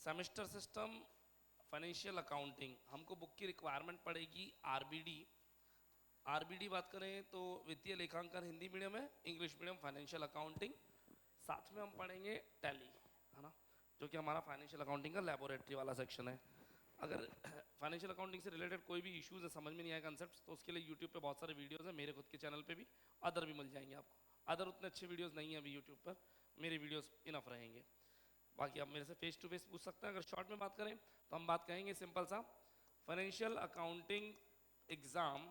Semester system financial accounting, हमको book की requirement पड़ेगी आरबीडी। आरबीडी बात करें तो वित्तीय लेखांकन हिंदी मीडियम है, इंग्लिश मीडियम फाइनेंशियल अकाउंटिंग। साथ में हम पढ़ेंगे टैली, है ना, जो कि हमारा फाइनेंशियल अकाउंटिंग का लेबोरेटरी वाला सेक्शन है। अगर फाइनेंशियल अकाउंटिंग से रिलेटेड कोई भी इश्यूज है, समझ में नहीं आए कंसेप्ट, तो उसके लिए यूट्यूब पे बहुत सारे वीडियोस हैं, मेरे खुद के चैनल पे भी, अदर भी मिल जाएंगे आपको। अदर उतने अच्छे वीडियोस नहीं है अभी यूट्यूब पर, मेरे वीडियोस इनफ रहेंगे। बाकी आप मेरे से फेस टू फेस पूछ सकते हैं। अगर शॉर्ट में बात करें तो हम बात कहेंगे सिंपल सा, फाइनेंशियल अकाउंटिंग एग्जाम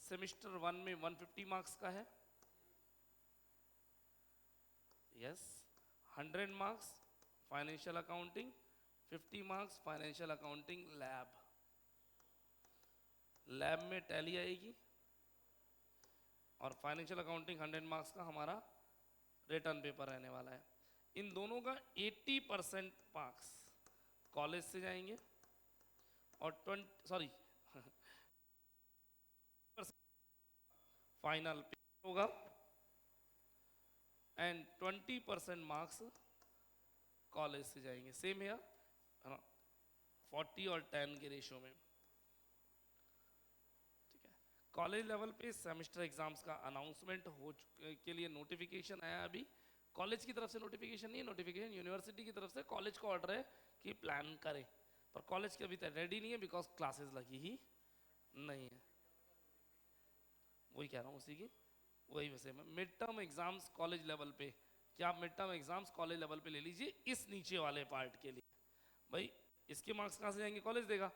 सेमेस्टर 1 में 150 मार्क्स का है, yes. 100 marks financial accounting, 50 marks financial accounting lab. Lab में टैली आएगी और फाइनेंशियल अकाउंटिंग 100 मार्क्स का हमारा रिटर्न पेपर रहने वाला है। इन दोनों का 80% मार्क्स कॉलेज से जाएंगे और 20 फाइनल पेपर होगा एंड 20% मार्क्स कॉलेज से जाएंगे। सेम है ना, 40 और 10 के रेशो में, ठीक है। कॉलेज लेवल पे सेमेस्टर एग्जाम्स का अनाउंसमेंट के लिए नोटिफिकेशन आया अभी। कॉलेज की तरफ से नोटिफिकेशन नहीं है, नोटिफिकेशन यूनिवर्सिटी की तरफ से, कॉलेज को ऑर्डर है कि प्लान करे, पर कॉलेज के अभी तक रेडी नहीं है बिकॉज क्लासेस लगी ही नहीं है। वही कह रहा हूँ, उसी की वही वैसे में mid term exams college level पे, क्या आप mid term exams college level पे ले लीजिए इस नीचे वाले पार्ट के लिए। भाई इसके मार्क्स कहाँ से जाएंगे, कॉलेज देगा।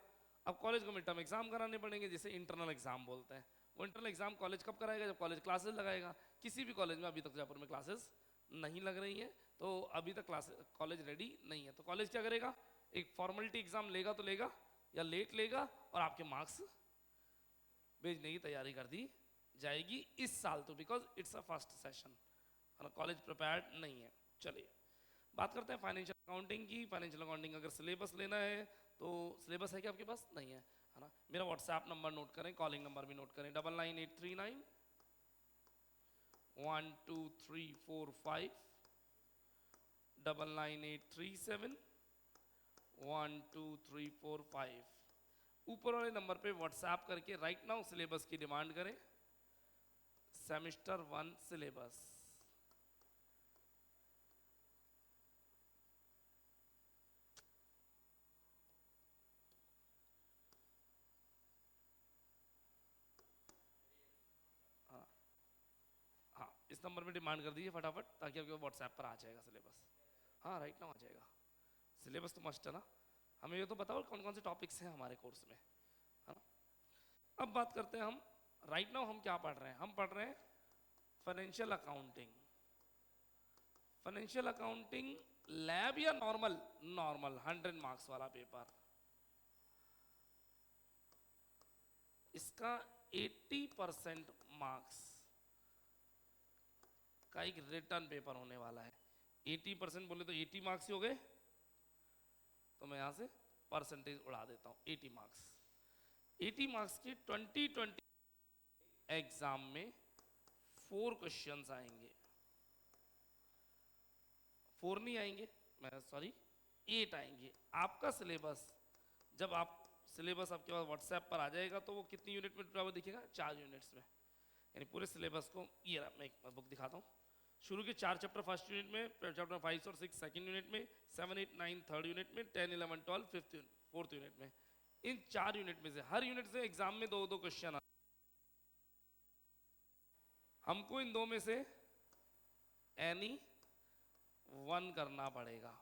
अब कॉलेज को मिड टर्म एग्जाम कराने पड़ेंगे, जिसे इंटरनल एग्जाम बोलते हैं। वो इंटरनल एग्जाम कॉलेज कब कराएगा, जब कॉलेज क्लासेस लगाएगा। किसी भी कॉलेज में अभी तक जयपुर में क्लासेस नहीं लग रही है, तो अभी तक क्लास कॉलेज रेडी नहीं है। तो कॉलेज क्या करेगा, एक फॉर्मेलिटी एग्जाम लेगा तो लेगा, या लेट लेगा, और आपके मार्क्स भेजने की तैयारी कर दी जाएगी इस साल, तो because it's a first session, है ना, कॉलेज प्रिपेयर्ड नहीं है। चलिए बात करते हैं फाइनेंशियल अकाउंटिंग की। फाइनेंशियल अकाउंटिंग अगर सिलेबस लेना है तो सिलेबस है कि आपके पास नहीं है ना। मेरा व्हाट्सएप नंबर नोट करें, कॉलिंग नंबर भी नोट करें, 99839 12345, 99837 12345। ऊपर वाले नंबर पे व्हाट्सएप करके राइट नाउ सिलेबस की डिमांड करें, सेमेस्टर 1 सिलेबस। हाँ हाँ, इस नंबर पे डिमांड कर दीजिए फटाफट, ताकि आपके व्हाट्सएप पर आ जाएगा सिलेबस। हाँ राइट नाउ आ जाएगा। सिलेबस तो मस्ट है ना। हमें ये तो बताओ कौन कौन से टॉपिक्स हैं हमारे कोर्स में, है ना। अब बात करते हैं हम, राइट नाउ हम क्या पढ़ रहे हैं, हम पढ़ रहे हैं financial accounting. Financial accounting lab या नॉर्मल, नॉर्मल 100 मार्क्स वाला पेपर। इसका 80% मार्क्स का एक रिटर्न पेपर होने वाला है। 80% बोले तो 80 मार्क्स ही हो गए, तो मैं यहां से परसेंटेज उड़ा देता हूं। 80 मार्क्स, 80 मार्क्स के 2020 एग्जाम में 4 क्वेश्चंस आएंगे। 4 नहीं आएंगे, मैं सॉरी 8 आएंगे। आपका सिलेबस, जब आप सिलेबस आपके पास व्हाट्सएप पर आ जाएगा तो वो कितनी यूनिट में टूटा हुआ दिखेगा, 4 यूनिट्स में। यानी पूरे सिलेबस को, ये रहा, मैं एक बुक दिखाता हूँ। शुरू के 4 चैप्टर फर्स्ट यूनिट में, चैप्टर 5 और 6 सेकंड यूनिट में, 7 8 9 थर्ड यूनिट में, 10 11 12 फिफ्थ फोर्थ यूनिट में। इन 4 यूनिट में से हर यूनिट से एग्जाम में 2 2 क्वेश्चन। हमको इन 2 में से एनी 1 करना पड़ेगा।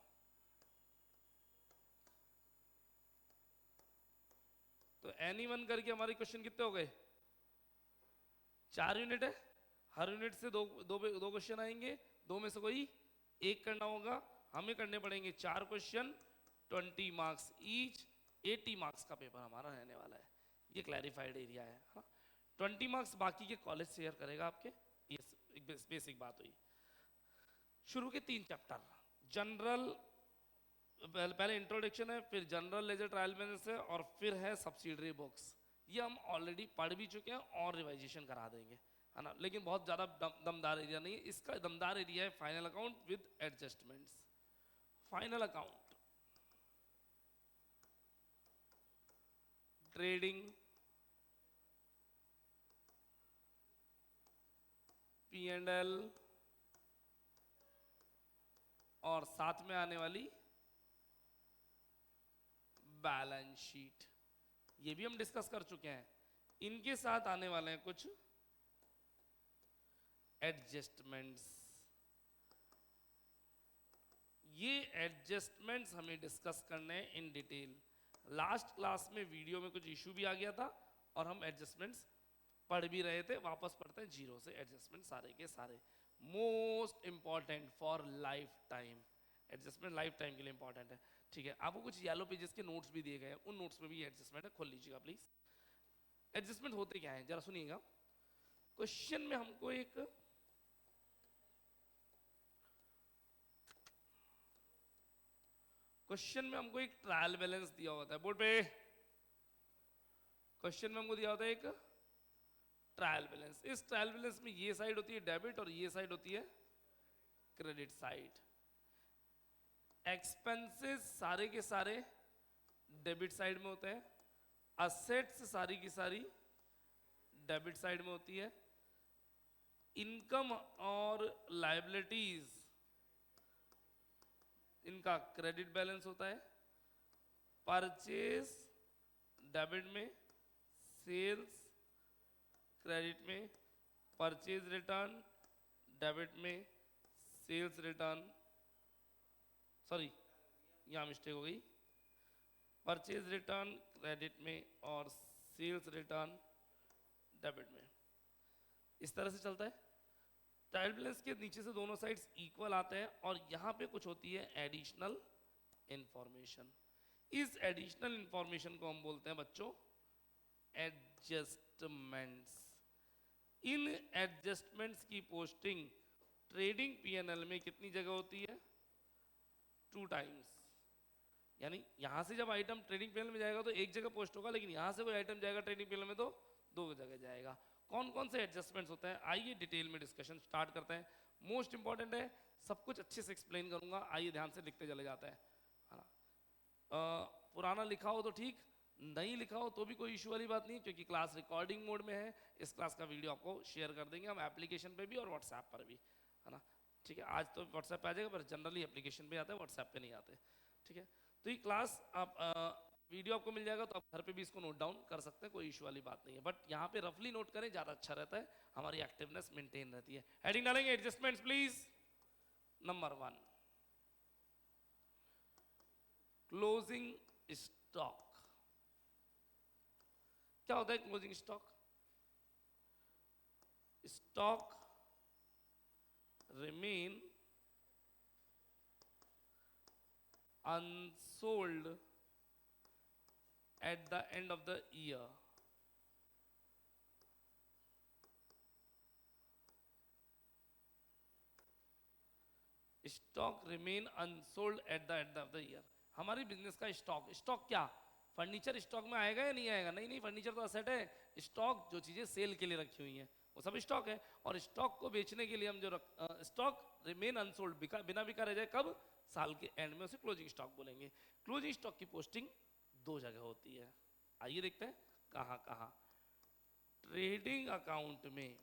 तो एनी 1 करके हमारे क्वेश्चन कितने हो गए, 4 यूनिट है, हर यूनिट से दो दो दो क्वेश्चन आएंगे, 2 में से कोई एक करना होगा। हमें करने पड़ेंगे 4 क्वेश्चन, 20 मार्क्स ईच, 80 मार्क्स का पेपर हमारा रहने वाला है। ये क्लैरिफाइड एरिया है, हाँ। 20 मार्क्स बाकी के कॉलेज शेयर करेगा आपके, ये एक बेसिक बात हुई। शुरू के 3 चैप्टर, जनरल, पहले इंट्रोडक्शन है, फिर जनरल लेजर ट्रायल बैलेंस है, और फिर है सब्सिडरी बुक्स। ये हम ऑलरेडी पढ़ भी चुके हैं और रिवाइजेशन करा देंगे, है ना। लेकिन बहुत ज़्यादा दमदार एरिया नहीं है इसका। दमदार एरिया है final account with adjustments. Final account trading, P&L और साथ में आने वाली बैलेंस शीट, ये भी हम डिस्कस कर चुके हैं। इनके साथ आने वाले हैं कुछ एडजस्टमेंट्स। ये एडजस्टमेंट्स हमें डिस्कस करने हैं इन डिटेल। लास्ट क्लास में वीडियो में कुछ इशू भी आ गया था और हम एडजस्टमेंट्स पढ़ भी रहे थे, वापस पढ़ते हैं जीरो से एडजस्टमेंट सारे के सारे। Most important for life time, adjustment life time के लिए इंपॉर्टेंट है। ठीक है, आपको कुछ येलो पेजेस के नोट्स भी दिए गए हैं, उन नोट्स में भी एडजस्टमेंट है, खोल लीजिएगा प्लीज। एडजस्टमेंट होते क्या है जरा सुनिएगा। क्वेश्चन में हमको एक ट्रायल बैलेंस दिया होता है बोर्ड पे। क्वेश्चन में हमको दिया होता है एक ट्रायल बैलेंस। इस ट्रायल बैलेंस में ये साइड होती है डेबिट और ये साइड होती है क्रेडिट साइड। एक्सपेंसेस सारे के सारे डेबिट साइड में होते हैं, असेट्स सारी की सारी डेबिट साइड में होती है, इनकम और लायबिलिटीज इनका क्रेडिट बैलेंस होता है, परचेज डेबिट में, सेल्स क्रेडिट में, परचेज रिटर्न डेबिट में, सेल्स रिटर्न, सॉरी यहां मिस्टेक हो गई, परचेज रिटर्न क्रेडिट में और सेल्स रिटर्न डेबिट में। इस तरह से चलता है। ट्रायल बैलेंस के नीचे से दोनों साइड्स इक्वल आते हैं और यहां पे कुछ होती है एडिशनल इंफॉर्मेशन। इस एडिशनल इंफॉर्मेशन को हम बोलते हैं बच्चों एडजस्टमेंट्स। इन एडजस्टमेंट्स की पोस्टिंग ट्रेडिंग P&L में कितनी जगह होती है? 2 टाइम्स। यानी यहां से जब आइटम ट्रेडिंग P&L में जाएगा तो एक जगह पोस्ट होगा, लेकिन यहां से कोई आइटम जाएगा ट्रेडिंग P&L में तो 2 जगह जाएगा। कौन कौन से एडजस्टमेंट्स होते हैं आइए डिटेल में डिस्कशन स्टार्ट करते हैं। मोस्ट इंपॉर्टेंट है, सब कुछ अच्छे से एक्सप्लेन करूंगा, आइए ध्यान से लिखते चले जाते हैं, है ना। पुराना लिखा हो तो ठीक, नहीं लिखा हो तो भी कोई इशू वाली बात नहीं, क्योंकि क्लास रिकॉर्डिंग मोड में है। इस क्लास का वीडियो आपको शेयर कर देंगे हम एप्लीकेशन पे भी और व्हाट्सएप पर भी, है ना। ठीक है, आज तो व्हाट्सएप पे आ जाएगा, पर जनरली एप्लीकेशन पे आता है, व्हाट्सएप पे नहीं आते। ठीक है, तो ये क्लास आप वीडियो आपको मिल जाएगा तो आप घर पे भी इसको नोट डाउन कर सकते हैं, कोई इशू वाली बात नहीं है। बट यहाँ पे रफली नोट करें, ज़्यादा अच्छा रहता है, हमारी एक्टिवनेस मेंटेन रहती है। हेडिंग डालेंगे adjustments please. Number 1 closing stock. क्या होता है closing stock? Stock remain unsold at the end of the year. Stock remain unsold at the end of the year. हमारी बिजनेस का स्टॉक, स्टॉक क्या furniture stock में आएगा या नहीं आएगा? नहीं नहीं, फर्नीचर तो असेट है। स्टॉक जो चीजें सेल के लिए रखी हुई हैं वो सब स्टॉक है, और स्टॉक को बेचने के लिए हम जो स्टॉक रिमेन अनसोल्ड, बिना बिका रह जाए, कब? साल के एंड में उसे क्लोजिंग स्टॉक बोलेंगे। क्लोजिंग स्टॉक की पोस्टिंग 2 जगह होती है, आइए देखते हैं कहां कहां। ट्रेडिंग अकाउंट में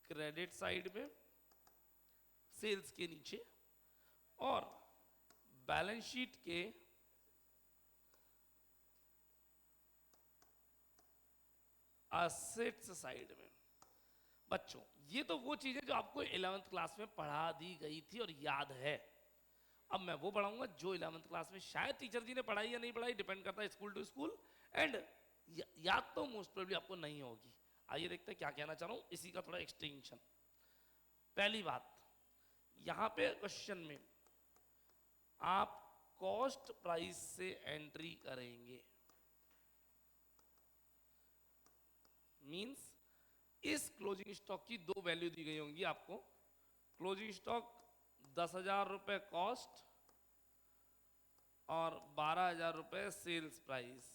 क्रेडिट साइड में सेल्स के नीचे, और बैलेंस शीट के असेट्स साइड में। बच्चों ये तो वो चीजें जो आपको 11th क्लास में पढ़ा दी गई थी और याद है। अब मैं वो पढ़ाऊंगा जो 11th क्लास में शायद टीचर जी ने पढ़ाई या नहीं पढ़ाई, डिपेंड करता है स्कूल टू स्कूल, एंड याद तो मोस्ट प्रोबेबली आपको नहीं होगी। आइए देखते हैं क्या कहना चाह रहा हूं, इसी का थोड़ा एक्सटेंशन। पहली बात, यहां पे क्वेश्चन में आप कॉस्ट प्राइस से एंट्री करेंगे, मींस इस क्लोजिंग स्टॉक की 2 वैल्यू दी गई होंगी आपको। क्लोजिंग स्टॉक 10,000 रुपए कॉस्ट और 12,000 रुपए सेल्स प्राइस।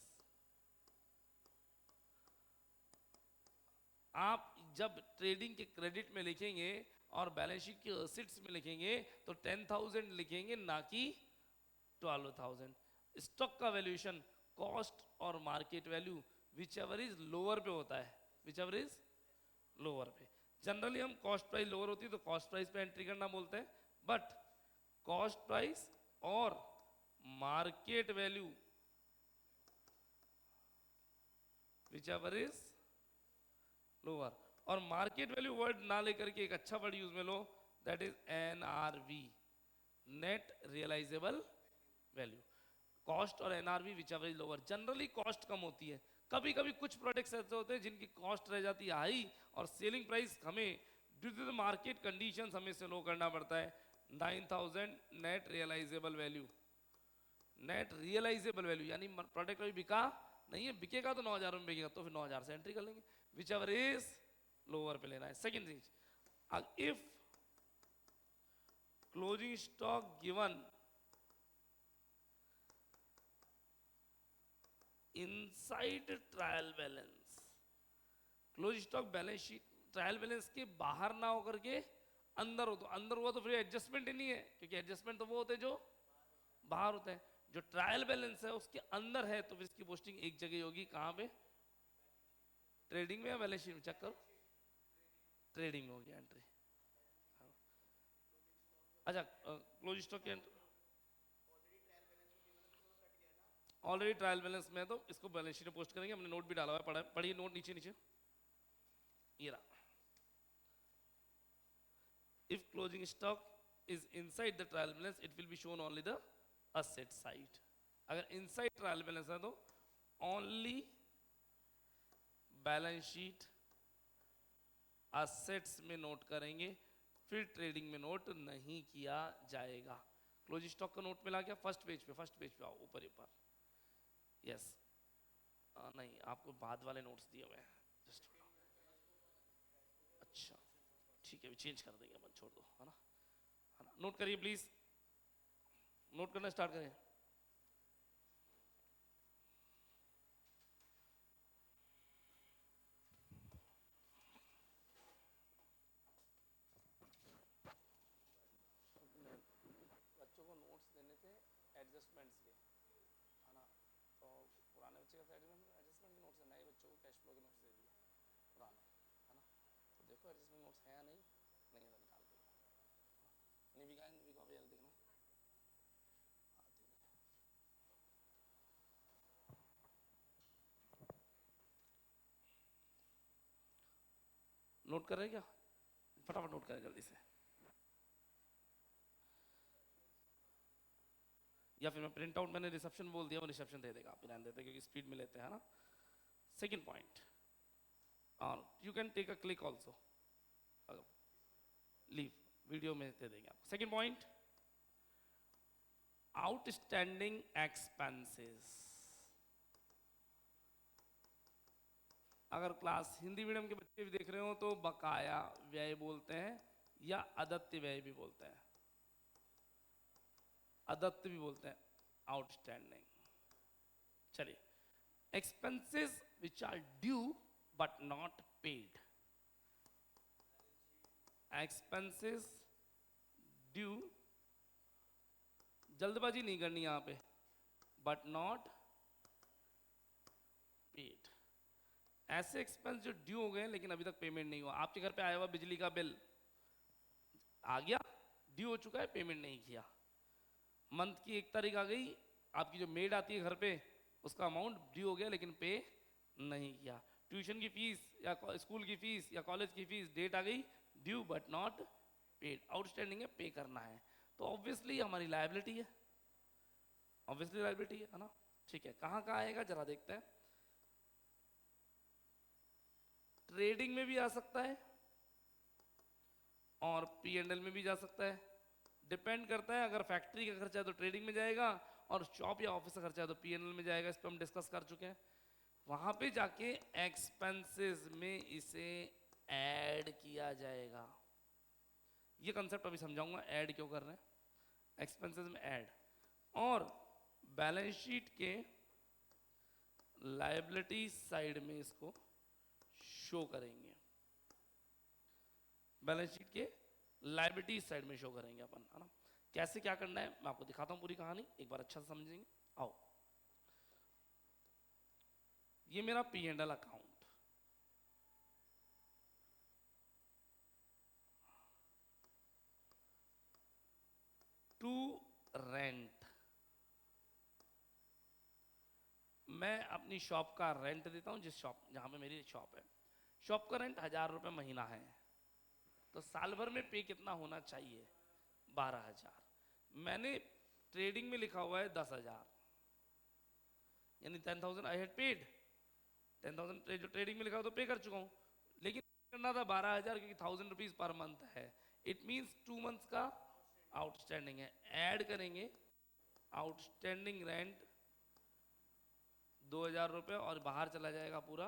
आप जब ट्रेडिंग के क्रेडिट में लिखेंगे और बैलेंस शीट के असेट्स में लिखेंगे तो 10,000 लिखेंगे, ना कि 12,000। स्टॉक का वैल्यूएशन कॉस्ट और market value whichever is lower पे होता है, विच एवर इज लोअर पे। जनरली हम कॉस्ट प्राइस लोअर होती है तो कॉस्ट प्राइस पे एंट्री करना बोलते हैं, बट कॉस्ट प्राइस और market value whichever is lower, और मार्केट वैल्यू वर्ड ना लेकर के एक अच्छा वर्ड यूज में लो, that is NRV, net realisable value. Cost और NRV whichever is lower, generally cost कम होती है, कभी कभी कुछ प्रोडक्ट्स ऐसे होते हैं जिनकी कॉस्ट रह जाती है हाई और सेलिंग प्राइस हमें due to the market conditions हमें से लो करना पड़ता है। 9000 net realisable value, net realisable value यानी प्रोडक्ट अभी बिका नहीं है, बिकेगा तो 9000 में बिकेगा तो फिर 9000 से एंट्री कर लेंगे, विच एवर इज लोअर पे लेना है। सेकेंड चीज, if closing stock given inside trial balance, close stock balance sheet trial balance के बाहर ना होकर के अंदर हो, तो अंदर हुआ तो फिर एडजस्टमेंट ही नहीं है, क्योंकि एडजस्टमेंट तो वो होते हैं जो बाहर होते हैं। जो ट्रायल बैलेंस है उसके अंदर है तो फिर इसकी पोस्टिंग एक जगह होगी, कहां पे, ट्रेडिंग में या बैलेंस शीट में, चेक करो, ट्रेडिंग में होगी एंट्री। अच्छा, क्लोज स्टॉक की ऑलरेडी ट्रायल बैलेंस में है तो इसको बैलेंस शीट में पोस्ट करेंगे, हमने नोट भी डाला हुआ है, पढ़िए नोट नीचे नीचे, ये रहा। If closing stock is inside the trial balance, it will be shown only the asset side. अगर inside trial balance है तो only बैलेंस शीट assets में नोट करेंगे, फिर ट्रेडिंग में नोट नहीं किया जाएगा। क्लोजिंग स्टॉक का नोट मिला क्या, फर्स्ट पेज पे आओ, ऊपर ऊपर, यस, नहीं आपको बाद वाले नोट्स दिए हुए हैं, जस्ट अच्छा ठीक है, अभी चेंज कर देंगे अपन, छोड़ दो, है ना, नोट करिए प्लीज, नोट करना स्टार्ट करें। बच्चों को नोट्स देने थे एडजस्टमेंट्स के, है ना, तो पुराने बच्चे का एडजस्टमेंट के नोट्स है, नए बच्चों को कैश फ्लो के नोट्स दे दिए पुराने, है ना, तो देखो एडजस्टमेंट नोट्स है या नहीं, नहीं है तो निकाल दो, निविका भैया देखना, नोट कर रहे क्या, फटाफट नोट करें जल्दी से, या फिर मैं प्रिंट आउट, मैंने रिसेप्शन बोल दिया, वो रिसेप्शन दे देगा, आप रहने देते क्योंकि स्पीड में लेते हैं ना। सेकंड पॉइंट, और you can take a click also, live video में दे देंगे आपको। Second point, outstanding expenses. अगर क्लास हिंदी मीडियम के बच्चे भी देख रहे हो तो बकाया व्यय बोलते हैं या अदत्य व्यय भी बोलते हैं, अदत्त भी बोलते हैं, आउटस्टैंडिंग। चलिए, expenses which are due but not paid, expenses due, जल्दबाजी नहीं करनी यहां पे, बट नॉट पेड, ऐसे एक्सपेंस जो ड्यू हो गए लेकिन अभी तक पेमेंट नहीं हुआ। आपके घर पे आया हुआ बिजली का बिल आ गया, ड्यू हो चुका है, पेमेंट नहीं किया, मंथ की 1 तारीख आ गई, आपकी जो मेड आती है घर पे उसका अमाउंट ड्यू हो गया लेकिन पे नहीं किया। ट्यूशन की फीस या स्कूल की फीस या कॉलेज की फीस डेट आ गई, due but not paid, outstanding है, पे करना है, तो ऑब्वियसली हमारी लायबिलिटी है, ऑब्वियसली लायबिलिटी है ना। ठीक है, कहां कहां आएगा जरा देखते हैं। ट्रेडिंग में भी आ सकता है और P&L में भी जा सकता है, डिपेंड करता है, अगर फैक्ट्री का खर्चा है तो ट्रेडिंग में जाएगा और शॉप या ऑफिस का खर्चा है तो P&L में जाएगा, इस पर हम डिस्कस कर चुके हैं। वहां पे जाके एक्सपेंसेस में इसे ऐड किया जाएगा, ये कंसेप्ट अभी समझाऊंगा, ऐड क्यों कर रहे हैं एक्सपेंसेस में ऐड, और बैलेंस शीट के लायबिलिटी साइड में इसको शो करेंगे, बैलेंस शीट के लायबिलिटी साइड में शो करेंगे अपन, है ना। कैसे क्या करना है मैं आपको दिखाता हूं पूरी कहानी, एक बार अच्छा से समझेंगे। आओ, ये मेरा P and L account, to rent, मैं अपनी शॉप का रेंट देता हूं, जिस शॉप जहां पे मेरी शॉप है, शॉप का रेंट 1,000 रुपये महीना है, तो साल भर में पे कितना होना चाहिए? 12,000। मैंने ट्रेडिंग में लिखा हुआ है 10,000, यानी 10,000 आई हैड पेड, 10,000 जो ट्रेडिंग में लिखा हुआ तो पे कर चुका हूँ, लेकिन करना था 12,000 क्योंकि 1,000 रुपीज पर मंथ है। इट मीन्स 2 मंथ्स का आउटस्टैंडिंग है, ऐड करेंगे आउटस्टैंडिंग रेंट 2,000 रुपये और बाहर चला जाएगा पूरा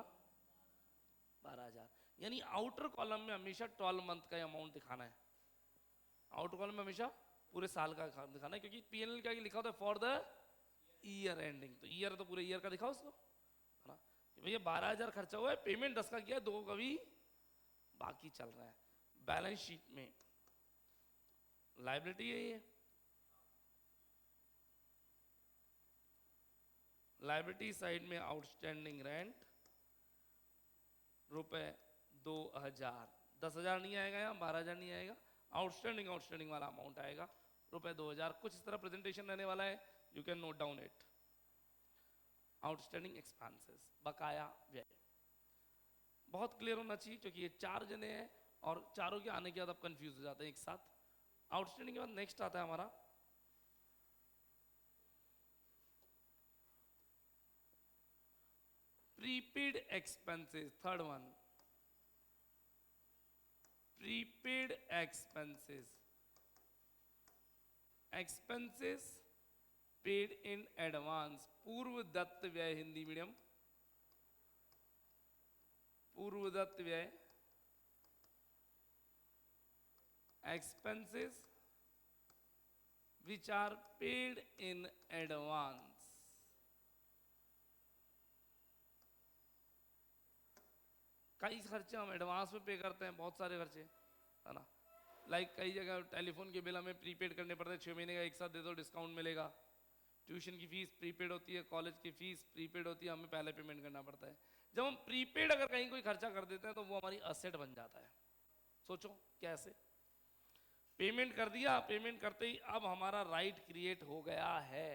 12,000, यानी आउटर कॉलम में हमेशा 12 मंथ का अमाउंट दिखाना है, आउटर कॉलम में हमेशा पूरे साल का दिखाना है, क्योंकि पीएनएल क्या लिखा होता है फॉर द ईयर एंडिंग, तो ईयर तो पूरे ईयर का दिखाओ उसको, है ना। भैया 12,000 खर्चा हुआ है, पेमेंट 10 का किया, 2 का भी बाकी चल रहा है। बैलेंस शीट में लायबिलिटी है ये, लायबिलिटी साइड में आउटस्टैंडिंग रेंट रुपए 2,000, 10,000 नहीं आएगा, यहाँ 12,000 नहीं आएगा, आउटस्टैंडिंग वाला अमाउंट आएगा रुपए 2,000। कुछ इस तरह प्रेजेंटेशन रहने वाला है, you can note down it. Outstanding expenses, बकाया व्यय, बहुत क्लियर होना चाहिए क्योंकि ये 4 जने हैं और चारों के आने के बाद आप कंफ्यूज हो जाते हैं एक साथ। आउटस्टैंडिंग के बाद नेक्स्ट आता है हमारा prepaid expenses, third one, prepaid expenses, expenses paid in advance, पूर्व दत्त व्यय, हिंदी मीडियम, पूर्व दत्त व्यय, expenses which are paid in advance, कई खर्चे हम एडवांस में पे करते हैं, बहुत सारे खर्चे, है ना। लाइक कई जगह टेलीफोन के बिल हमें प्रीपेड करने पड़ते हैं, 6 महीने का एक साथ दे दो डिस्काउंट मिलेगा, ट्यूशन की फीस प्रीपेड होती है, कॉलेज की फीस प्रीपेड होती है, हमें पहले पेमेंट करना पड़ता है। जब हम प्रीपेड अगर कहीं कोई खर्चा कर देते हैं तो वो हमारी असेट बन जाता है। सोचो कैसे, पेमेंट कर दिया, पेमेंट करते ही अब हमारा राइट क्रिएट हो गया है।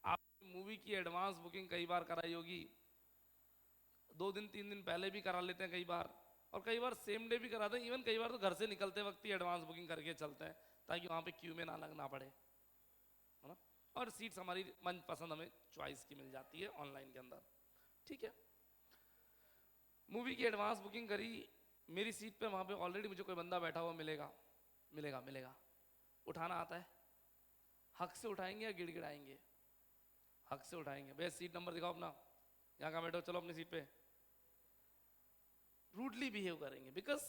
आप मूवी की एडवांस बुकिंग कई बार कराई होगी, 2 दिन 3 दिन पहले भी करा लेते हैं कई बार, और कई बार सेम डे भी कराते हैं, इवन कई बार तो घर से निकलते वक्त ही एडवांस बुकिंग करके चलते हैं ताकि वहां पे क्यू में ना लगना पड़े, है ना। और सीट्स हमारी मन पसंद हमें चॉइस की मिल जाती है ऑनलाइन के अंदर, ठीक है। मूवी की एडवांस बुकिंग करी, मेरी सीट पे वहां पे ऑलरेडी मुझे कोई बंदा बैठा हुआ मिलेगा, मिलेगा मिलेगा, उठाना आता है, हक से उठाएंगे या गिड़गिड़ाएंगे? हक से उठाएंगे, भैया सीट नंबर दिखाओ अपना, यहाँ कहाँ बैठो, चलो अपनी सीट पे, रूडली बिहेव करेंगे, because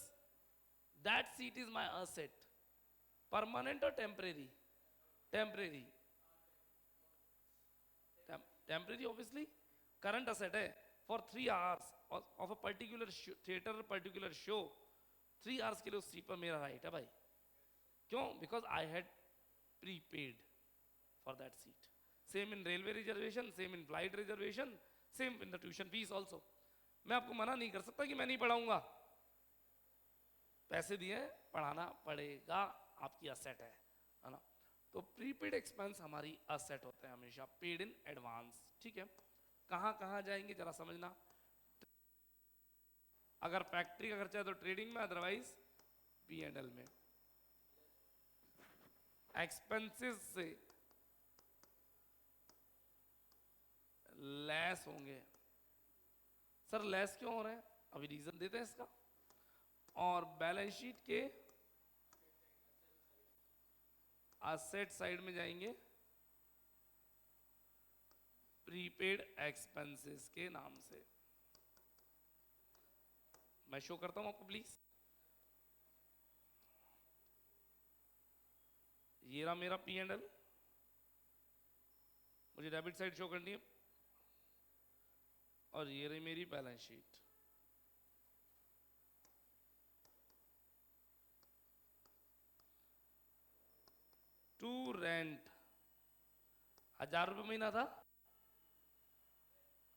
that seat is my asset, permanent और temporary, temporary, temporary obviously, current asset है, for 3 hours of a particular theatre, particular show, 3 hours के लिए उस सीट पर मेरा राइट है भाई, क्यों? Because I had prepaid for that seat. Same in railway reservation, same in flight reservation, same in the tuition fees also. मैं आपको मना नहीं कर सकता कि मैं नहीं पढ़ाऊंगा, पैसे दिए पढ़ाना पड़ेगा, आपकी असेट है ना। तो प्रीपेड एक्सपेंस हमारी असेट होते हैं हमेशा, पेड इन एडवांस, ठीक है। कहां कहां जाएंगे जरा समझना, अगर फैक्ट्री का खर्चा है तो ट्रेडिंग में, अदरवाइज पी एंड एल में। एक्सपेंसेस से लेस होंगे, सर लेस क्यों हो रहे हैं, अभी रीजन देते हैं इसका। और बैलेंस शीट के असेट साइड में जाएंगे प्रीपेड एक्सपेंसेस के नाम से, मैं शो करता हूं आपको प्लीज। ये रहा मेरा पी एंड एल, मुझे डेबिट साइड शो करनी है, और ये रही मेरी बैलेंस शीट। टू रेंट 1000 रुपये महीना था,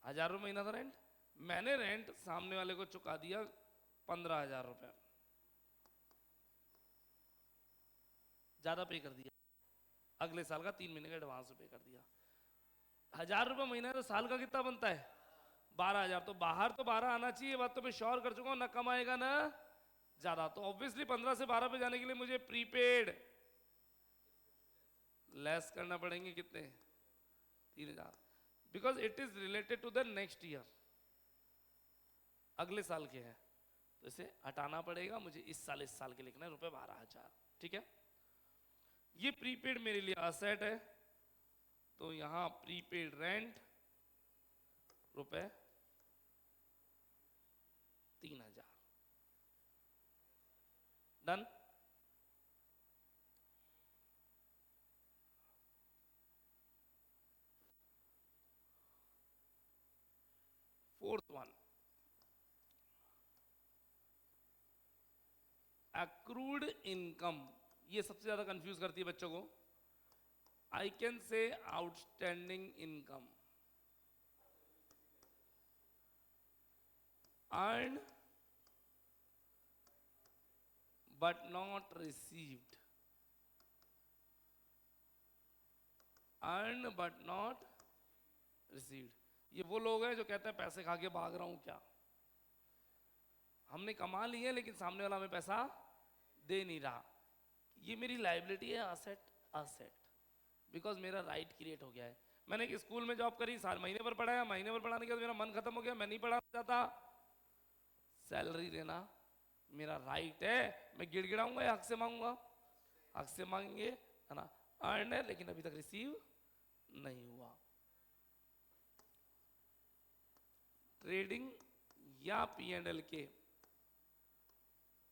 1000 रुपये महीना था रेंट। मैंने रेंट सामने वाले को चुका दिया 15,000 रुपये, ज्यादा पे कर दिया। अगले साल का 3 महीने का एडवांस पे कर दिया। 1000 रुपये महीना है तो साल का कितना बनता है? 12,000। तो बाहर तो 12 आना चाहिए, बात तो मैं श्योर कर चुका हूं, ना कम आएगा ना ज्यादा। तो ऑब्वियसली 15 से 12 पे जाने के लिए मुझे प्रीपेड लेस करना पड़ेंगे कितने? 3,000, because it is related to the next year, अगले साल के हैं, तो इसे हटाना पड़ेगा मुझे। इस साल के लिखना है ₹12,000, ठीक है। ये प्रीपेड मेरे लिए असेट है, तो यहां prepaid rent ₹3,000, done. Fourth one, accrued income. ये सबसे ज्यादा कंफ्यूज करती है बच्चों को। I can say outstanding income, earn but not received, earn but not received. ये वो लोग हैं जो कहते हैं पैसे खा के भाग रहा हूं क्या, हमने कमा लिए लेकिन सामने वाला हमें पैसा दे नहीं रहा। ये मेरी लाइबिलिटी है, असेट असेट, बिकॉज मेरा राइट क्रिएट हो गया है। मैंने एक स्कूल में जॉब करी, साल महीने पर पढ़ाया, महीने पर पढ़ाने के बाद मेरा मन खत्म हो गया, मैं नहीं पढ़ाना चाहता। सैलरी देना मेरा राइट है, मैं गिड़गिड़ाऊंगा या हक से मांगूंगा? हक से मांगेंगे, है ना। अर्न है लेकिन अभी तक रिसीव नहीं हुआ। ट्रेडिंग या P&L के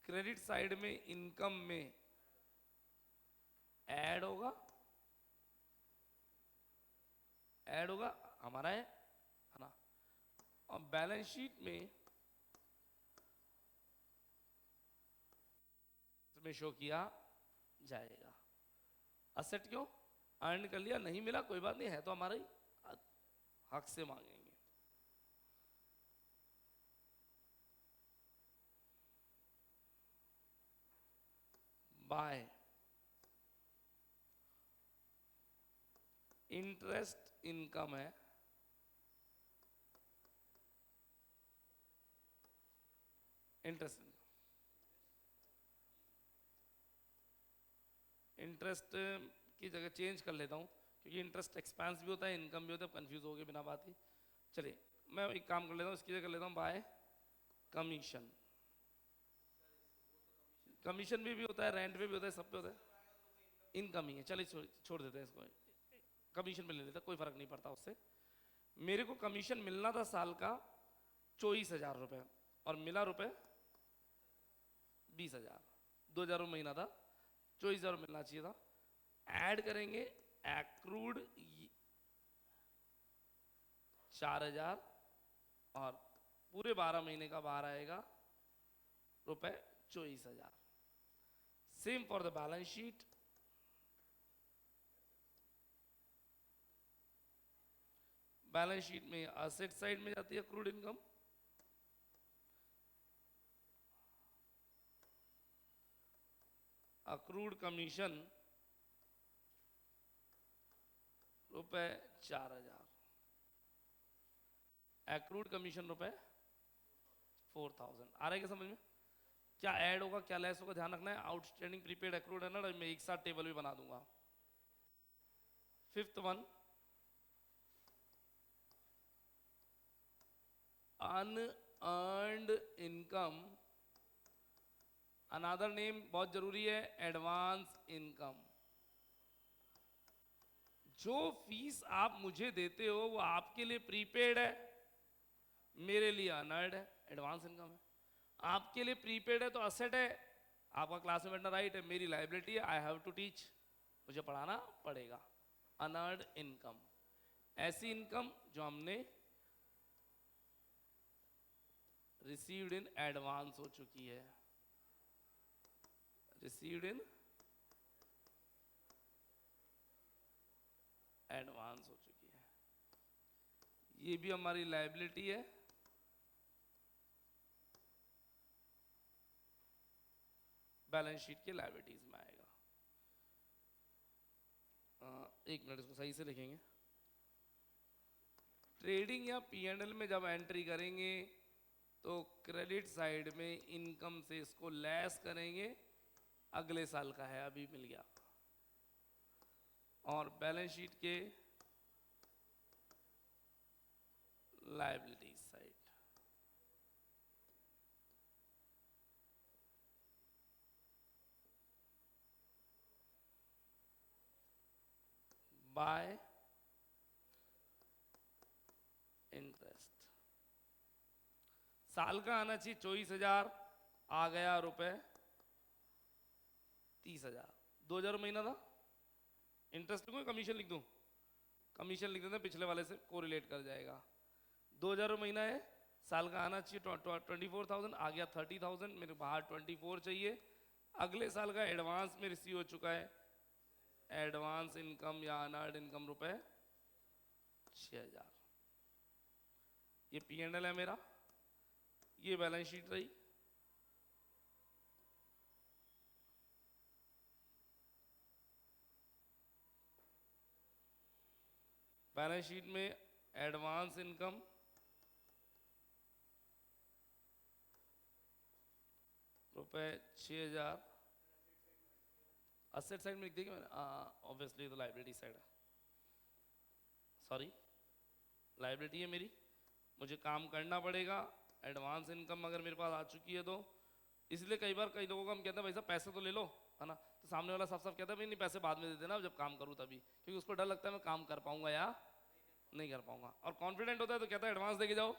क्रेडिट साइड में इनकम में ऐड होगा, ऐड होगा हमारा है ना। और बैलेंस शीट में शो किया जाएगा। असेट क्यों? अर्न कर लिया, नहीं मिला कोई बात नहीं, है तो हमारा ही, हक से मांगेंगे। बाय इंटरेस्ट इनकम है, इंटरेस्ट इंटरेस्ट की जगह चेंज कर लेता हूँ, क्योंकि इंटरेस्ट एक्सपेंस भी होता है, इनकम भी होता है, कंफ्यूज हो गए बिना बात ही। चलिए मैं एक काम कर लेता हूँ, इसकी जगह कर लेता हूँ बाय कमीशन। कमीशन भी होता है, रेंट पे भी होता है, सब पे होता है। इनकम ही है, चलिए छोड़ देते हैं इसको, कमीशन पे ले लेते हैं, कोई फर्क नहीं पड़ता उससे। मेरे को कमीशन मिलना था साल का 24,000 रुपये, और मिला ₹20,000, 2,000 रुपये महीना था, 24,000 मिलना चाहिए था। ऐड करेंगे एक्रूड 4,000, और पूरे 12 महीने का बाहर आएगा ₹24,000। Same for the balance sheet, balance sheet में असेट साइड में जाती है accrued income, accrued commission ₹4,000, accrued commission ₹4,000। आ रहा है क्या समझ में? क्या ऐड होगा क्या लेस होगा ध्यान रखना है। आउटस्टैंडिंग प्रीपेड एक्रूड है ना, मैं एक साथ टेबल भी बना दूंगा। Fifth one, unearned income, another name बहुत जरूरी है, एडवांस इनकम। जो फीस आप मुझे देते हो वो आपके लिए प्रीपेड है, मेरे लिए अनअर्न्ड है, एडवांस इनकम है। आपके लिए प्रीपेड है तो असेट है, आपका क्लास में बैठना राइट है, मेरी लाइबिलिटी है, आई हैव टू टीच, मुझे पढ़ाना पड़ेगा। अनअर्न्ड इनकम, ऐसी इनकम जो हमने रिसीव्ड इन एडवांस हो चुकी है, रिसीव्ड इन एडवांस हो चुकी है। ये भी हमारी लायबिलिटी है, बैलेंस शीट के लायबिलिटीज में आएगा। एक मिनट, इसको सही से लिखेंगे। ट्रेडिंग या P&L में जब एंट्री करेंगे तो क्रेडिट साइड में इनकम से इसको लेस करेंगे, अगले साल का है अभी मिल गया, और बैलेंस शीट के लायबिलिटीज साइड बाय इंटरेस्ट। साल का आना चाहिए 24,000, आ गया रुपए 30,000। 2,000 महीना था। इंटरेस्ट लिखूं, कमीशन लिख दूं? कमीशन लिख देते हैं, पिछले वाले से कोरिलेट कर जाएगा। 2,000 महीना है, साल का आना चाहिए 24,000, आ गया 30,000, मेरे बाहर 24 चाहिए। अगले साल का एडवांस में रिसीव हो चुका है, एडवांस इनकम या अनअर्न्ड इनकम रुपए 6,000। ये P&L है मेरा, ये बैलेंस शीट रही। बैलेंस शीट में एडवांस इनकम रुपए 6,000। असेट साइड में लिख देंगे मैंने, ऑब्वियसली तो लाइबिलिटी साइड है, सॉरी लाइबिलिटी है मेरी, मुझे काम करना पड़ेगा। एडवांस इनकम अगर मेरे पास आ चुकी है तो, इसलिए कई बार कई लोगों को हम कहते हैं भाई साहब पैसे तो ले लो, है ना, तो सामने वाला साफ साफ कहता है भाई नहीं पैसे बाद में दे देना जब काम करूँ तभी, क्योंकि उसको डर लगता है मैं काम कर पाऊंगा या नहीं कर पाऊंगा, और कॉन्फिडेंट होता है तो कहता है एडवांस दे के जाओ,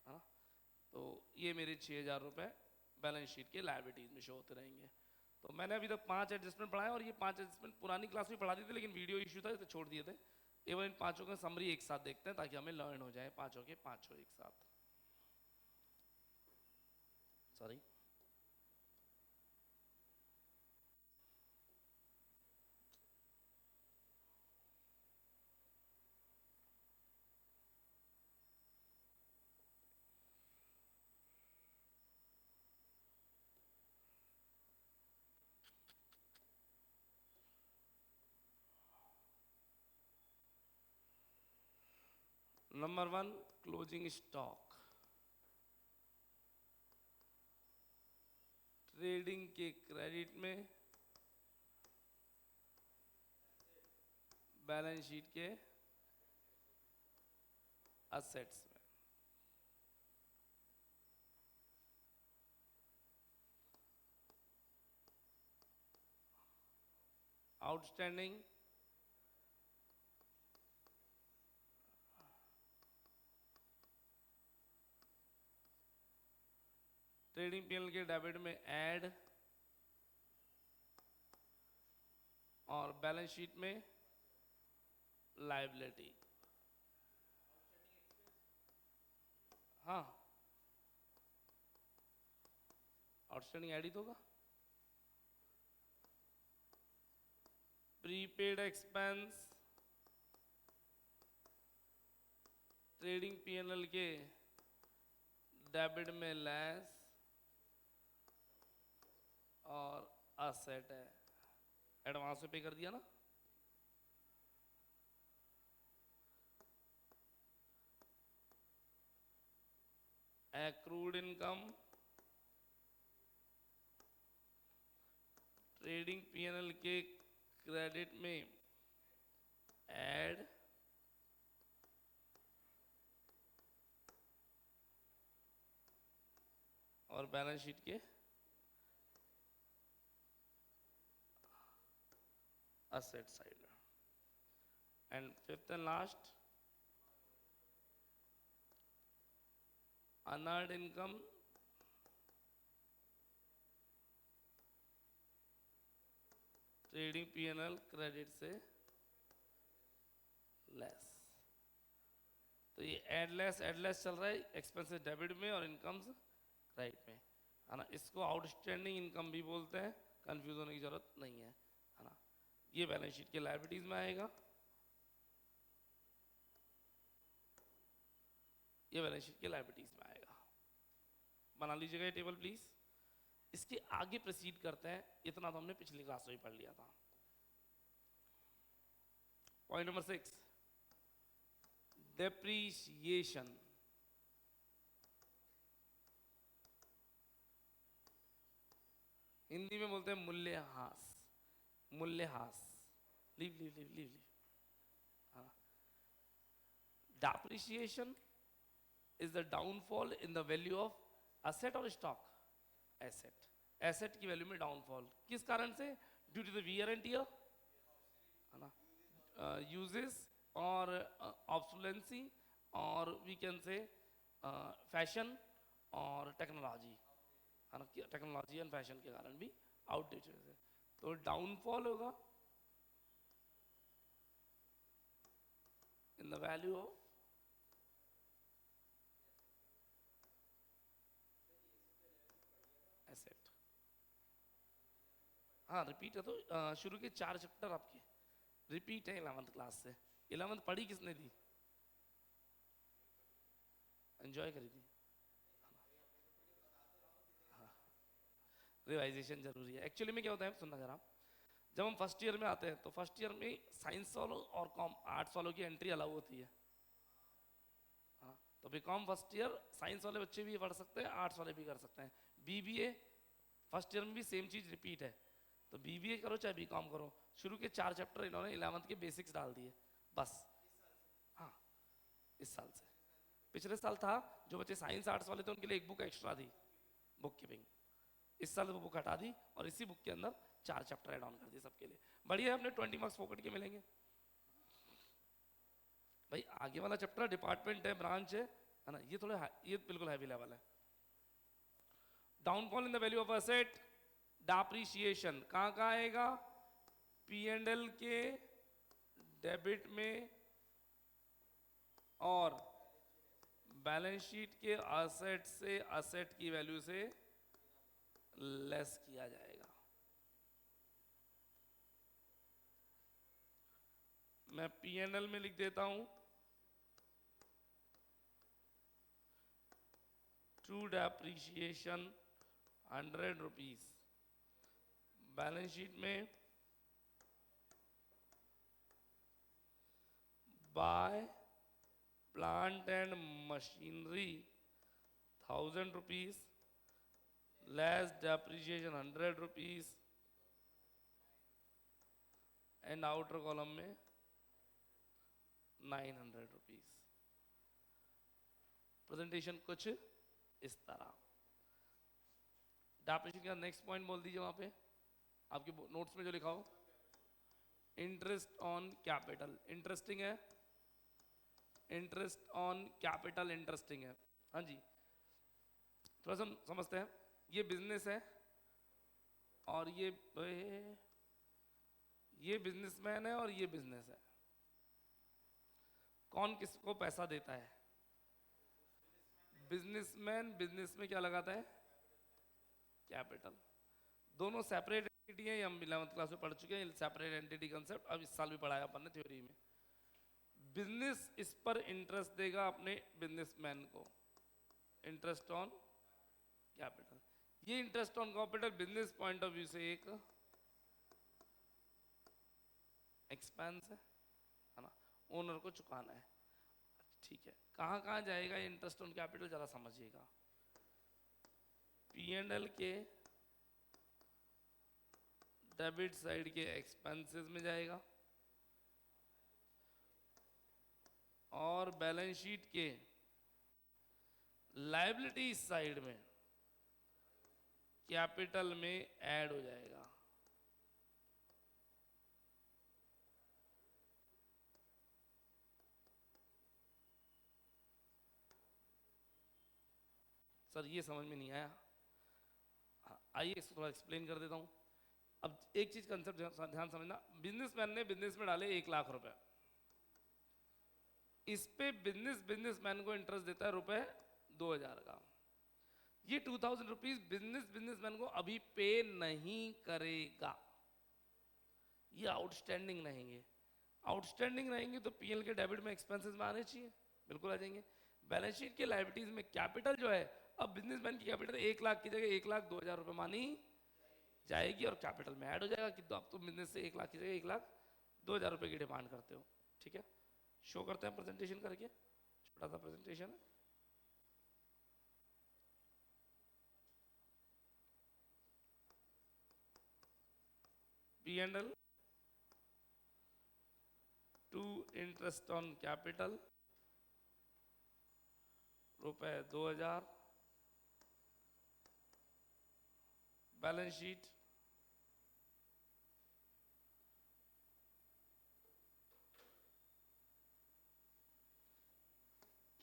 है ना। तो ये मेरे 6,000 रुपये बैलेंस शीट के लायबिलिटीज में शो होते रहेंगे। तो मैंने अभी तक 5 एडजस्टमेंट पढ़ाए, और ये 5 एडजस्टमेंट पुरानी क्लास में पढ़ा दी थी, लेकिन वीडियो इशू था तो छोड़ दिए थे। एवं इन पांचों का समरी एक साथ देखते हैं ताकि हमें लर्न हो जाए पांचों के पांचों एक साथ। Sorry, number 1 closing stock. Trading के क्रेडिट में, बैलेंस शीट के असेट्स में। आउटस्टैंडिंग ट्रेडिंग P&L के डेबिट में ऐड, और बैलेंस शीट में लायबिलिटी। हाँ, आउटस्टैंडिंग ऐड ही तो होगा। प्रीपेड एक्सपेंस ट्रेडिंग P&L के डेबिट में लेस, और असेट है, एडवांस में पे कर दिया ना। एक्रूड इनकम ट्रेडिंग P&L के क्रेडिट में ऐड, और बैलेंस शीट के asset side. And fifth and last, unearned income trading P&L credit से लेस। तो ये एडलेस चल रहा है, एक्सपेंसेस डेबिट में और इनकम्स क्रेडिट में, है ना। इसको आउटस्टैंडिंग इनकम भी बोलते हैं, कंफ्यूज होने की जरूरत नहीं है, है ना। ये बैलेंस शीट के लायबिलिटीज में आएगा, ये बैलेंस शीट के लायबिलिटीज में आएगा। बना लीजिएगा ये टेबल प्लीज। इसके आगे प्रोसीड करते हैं, इतना तो हमने पिछली क्लास में ही पढ़ लिया था। Point number 6, depreciation. हिंदी में बोलते हैं मूल्यह्रास, मूल्यह्रास। Leave leave leave leave leave. हाँ, depreciation is the downfall in the value of asset or stock? Asset. Asset की वैल्यू में डाउनफॉल किस कारण से? Due to the wear and tear, है ना, यूजेस और ऑब्सोलेंसी, और वी कैन से फैशन और टेक्नोलॉजी, है ना, टेक्नोलॉजी एंड फैशन के कारण भी आउटडेटेड है। तो डाउनफॉल होगा इन द वैल्यू ऑफ एसेट। हाँ रिपीट है, तो शुरू के 4 चैप्टर आपके रिपीट है 11th क्लास से। 11th पढ़ी किसने थी? एंजॉय करी थी? हाँ, रिवाइजेशन जरूरी है। एक्चुअली में क्या होता है, सुनना जरा, जब हम फर्स्ट ईयर में आते हैं तो फर्स्ट ईयर में साइंस वालों और आर्ट्स वालों की एंट्री अलाउ होती है। हाँ, तो बीकॉम फर्स्ट ईयर साइंस वाले बच्चे भी पढ़ सकते हैं, आर्ट्स वाले भी कर सकते हैं। बीबीए फर्स्ट ईयर में भी सेम चीज रिपीट है, तो बीबीए करो चाहे बीकॉम करो, शुरू के 4 चैप्टर इन्होंने 11th के बेसिक्स डाल दिए बस। हाँ, इस साल से। पिछले साल था जो बच्चे साइंस आर्ट्स वाले थे उनके लिए एक बुक एक्स्ट्रा थी, बुक कीपिंग। इस साल वो बुक हटा दी और इसी बुक के अंदर 4 चैप्टर ऐड ऑन कर दिए सबके लिए। बढ़िया है, अपने 20 मार्क्स फोकट के मिलेंगे भाई। आगे वाला चैप्टर डिपार्टमेंट है, ब्रांच है ना, ये थोड़ा ये बिल्कुल हैवी लेवल है। Downfall in the value of asset, depreciation कहां कहां आएगा? P&L के डेबिट में और बैलेंस शीट के असेट से, असेट की वैल्यू से लेस किया जाएगा। मैं P&L में लिख देता हूं true depreciation 100 rupees, balance sheet में by plant and machinery 1000 rupees, less depreciation 100 rupees, and outer column में 900 रुपीज। प्रेजेंटेशन कुछ इस तरह। डेप्रिसिएशन का नेक्स्ट पॉइंट बोल दीजिए वहां पे आपके नोट्स में जो लिखा हो। इंटरेस्ट ऑन कैपिटल, इंटरेस्टिंग है, इंटरेस्ट ऑन कैपिटल इंटरेस्टिंग है। हाँ जी, थोड़ा सा समझते हैं। ये बिजनेस है और ये बिजनेसमैन है और ये बिजनेस है। कौन किसको पैसा देता है? बिजनेसमैन बिजनेस में क्या लगाता है? कैपिटल। दोनों सेपरेट एंटिटी है, हम 11th क्लास में पढ़ चुके हैं सेपरेट एंटिटी कंसेप्ट, अब इस साल भी पढ़ाया अपन ने थ्योरी में। बिजनेस इस पर इंटरेस्ट देगा अपने बिजनेसमैन को, इंटरेस्ट ऑन कैपिटल। ये interest on capital business point of view से एक एक्सपेंस है ना, ओनर को चुकाना है। ठीक है, कहां कहां जाएगा ये इंटरेस्ट ऑन कैपिटल जरा समझिएगा। P&L के डेबिट साइड के एक्सपेंसेस में जाएगा और बैलेंस शीट के लायबिलिटी साइड में कैपिटल में ऐड हो जाएगा। सर ये समझ में नहीं आया, आइए इसको थोड़ा एक्सप्लेन कर देता हूं। अब एक चीज कंसेप्ट ध्यान समझना, बिजनेसमैन ने बिजनेस में डाले 1 लाख रुपए, इस पे बिजनेसमैन को इंटरेस्ट देता है रुपए 2000 का। ये 2000 रुपीज बिजनेसमैन को अभी पे नहीं करेगा, ये आउटस्टैंडिंग रहेंगे। आउटस्टैंडिंग रहेंगे तो P&L के डेबिट में एक्सपेंसेस में आने चाहिए, बिल्कुल आ जाएंगे। बैलेंस शीट के लायबिलिटीज में कैपिटल जो है, अब बिजनेसमैन की कैपिटल 1 लाख की जगह 1,02,000 रुपये मानी जाएगी और कैपिटल में ऐड हो जाएगा कि तो अब तुम बिजनेस से 1 लाख की जगह 1,02,000 रुपये की डिमांड करते हो। ठीक है, शो करते हैं प्रेजेंटेशन करके, छोटा सा प्रेजेंटेशन है। P&L to interest on capital ₹2,000, balance sheet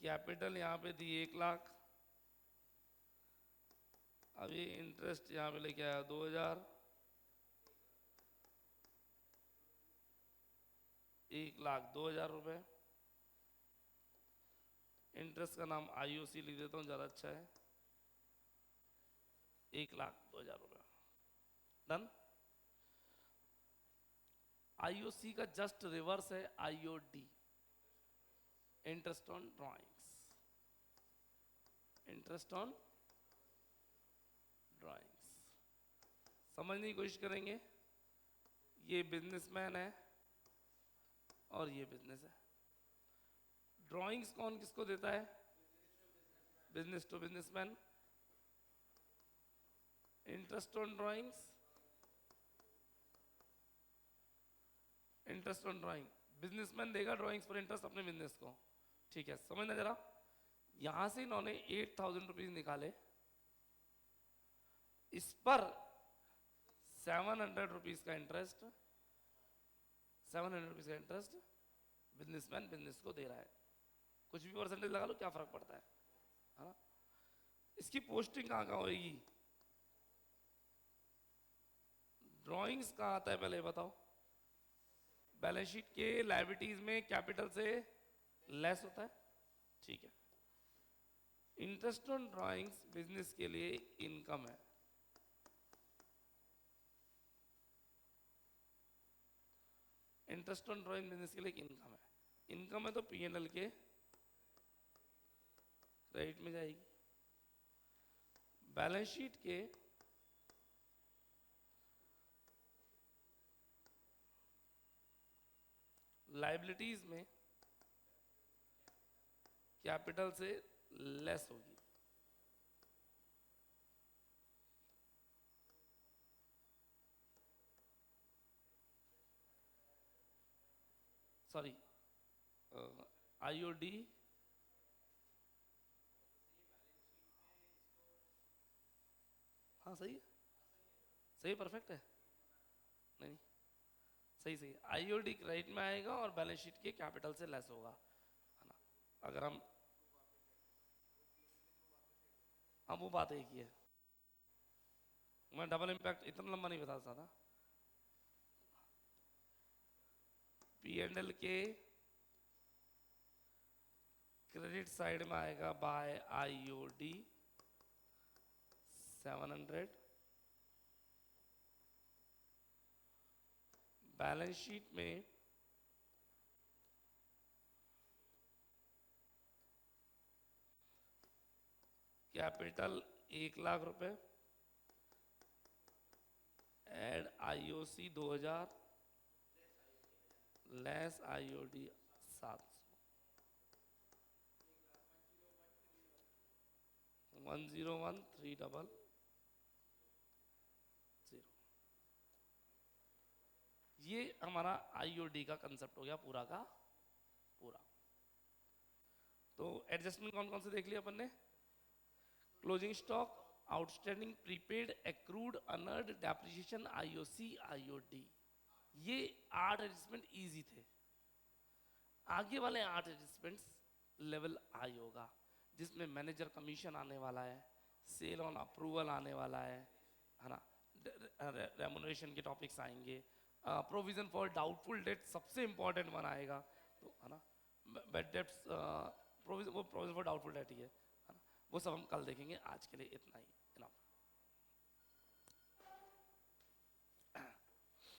capital यहाँ पे दी 1 लाख, अब ये इंटरेस्ट यहाँ पे लेके आया 2,000, 1,02,000 रुपये। इंटरेस्ट का नाम IOC लिख देता हूँ, ज़्यादा अच्छा है, 1,02,000 रुपये। डन। IOC का जस्ट रिवर्स है IOD, interest on drawings, interest on drawings. समझने की कोशिश करेंगे, ये बिजनेसमैन है और ये बिजनेस है। ड्राइंग्स कौन किसको देता है? Business to businessman. Interest on drawings, interest on drawing businessman देगा ड्राइंग्स पर इंटरेस्ट अपने बिजनेस को। ठीक है, समझना जरा। यहां से इन्होंने 8,000 रुपीज निकाले, इस पर 700 रुपीज का इंटरेस्ट, 700 रुपीज का इंटरेस्ट बिजनेसमैन बिजनेस को दे रहा है। कुछ भी परसेंटेज लगा लो, क्या फर्क पड़ता है ना? इसकी पोस्टिंग कहाँ कहाँ होगी? ड्राइंग्स कहाँ आता है पहले बताओ? बैलेंस शीट के लायबिलिटीज में कैपिटल से लेस होता है। ठीक है, इंटरेस्ट ऑन ड्राइंग्स बिजनेस के लिए इनकम है। इंटरेस्ट ऑन ड्राइंग बिजनेस के लिए इनकम है। इनकम है तो P&L के क्रेडिट में जाएगी। बैलेंस शीट के लायबिलिटीज में कैपिटल से लेस होगी। सॉरी, IOD हाँ सही है, सही परफेक्ट है। नहीं नहीं, सही सही। IOD क्रेडिट में आएगा और बैलेंस शीट के कैपिटल से लेस होगा, है ना? अगर हम वो बात एक ही है, मैं डबल इम्पैक्ट इतना लंबा नहीं बता सकता। P&L के क्रेडिट साइड में आएगा बाय IOD 700, बैलेंस शीट में कैपिटल 1,00,000 रुपए, एड IOC 2,000, लेस IOD 700, 101,300। ये हमारा IOD का कंसेप्ट हो गया पूरा का पूरा। तो एडजस्टमेंट कौन कौन से देख लिया अपन ने? Closing stock, outstanding, prepaid, accrued, honoured, depreciation, IOC, IOD। ये 8 एडजस्टमेंट इजी थे। आगे वाले 8 एडजस्टमेंट्स लेवल हाई होगा, जिसमें मैनेजर कमीशन आने वाला है, सेल ऑन अप्रूवल आने वाला है ना? रेमुनरेशन के टॉपिक्स आएंगे, प्रोविजन फॉर डाउटफुल डेट सबसे इंपॉर्टेंट वन आएगा, तो है ना? Bad debts, provision for doubtful debt ही है ना? वो सब हम कल देखेंगे। आज के लिए इतना ही।